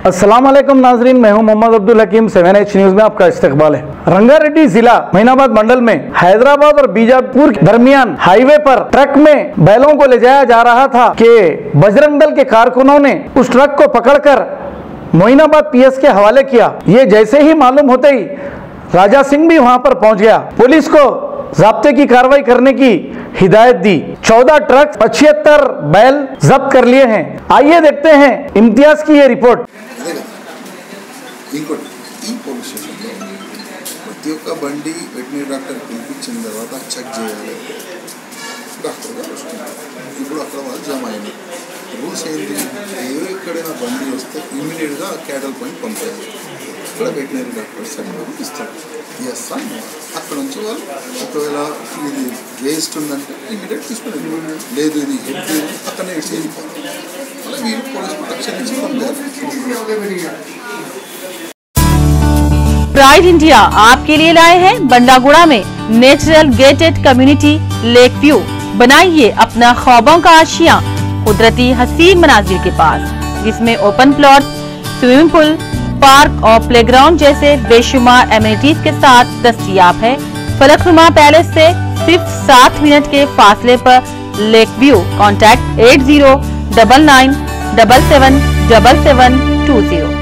अस्सलाम वालेकुम नाजरीन, मैं हूं मोहम्मद अब्दुल हकीम। 7H न्यूज में आपका इस्तकबाल है। रंगारेड्डी जिला महिनाबाद मंडल में हैदराबाद और बीजापुर के दरमियान हाईवे पर ट्रक में बैलों को ले जाया जा रहा था कि बजरंग दल के कारकुनों ने उस ट्रक को पकड़कर मोइनाबाद पीएस के हवाले किया। ये जैसे ही मालूम होते ही राजा सिंह भी वहां पर पहुंच गया। पुलिस को ज़ाब्ते की कार्रवाई करने की हिदायत दी। 14 ट्रक 75 बैल जब्त कर लिए हैं। आइए देखते हैं इम्तियाज की ये रिपोर्ट। ఈ పోలీస్ స్టేషన్లో ప్రతి ఒక్క బండి వెటనరీ డాక్టర్ పిలిపించిన తర్వాత చెక్ చేయాలి. డాక్టర్ గారు వస్తున్నారు. ఇప్పుడు అక్కడ వాళ్ళు జమ అయింది. రూల్స్ ఏంటి? ఎక్కడైనా బండి వస్తే ఇమీడియట్గా క్యాడల్ పాయింట్ పంపేయాలి. ఇక్కడ వెటనరీ డాక్టర్ సర్టిఫికేట్ ఇస్తారు. ఎస్ సార్, అక్కడ నుంచి వాళ్ళు ఒకవేళ ఇది వేస్ట్ ఉందంటే ఇమీడియట్ తీసుకుని లేదు ఇది హెల్త్ అక్కడనే ఇచ్చి వెళ్ళిపోవాలి. అలా వీళ్ళు పోలీస్ ప్రొటెక్షన్ ఇచ్చి పంపారు. प्राइड इंडिया आपके लिए लाए हैं बंडागुड़ा में natural gated community lake view. बनाइए अपना ख्वाबों का आशियां कुदरती हसीन मनाजिर के पास, जिसमें open plot, swimming pool, park और प्लेग्राउंड जैसे बेशुमार एमिनिटीज के साथ दस्तयाब है। फलकनुमा पैलेस से सिर्फ 7 मिनट के फासले पर लेक व्यू। कॉन्टैक्ट 8099777720।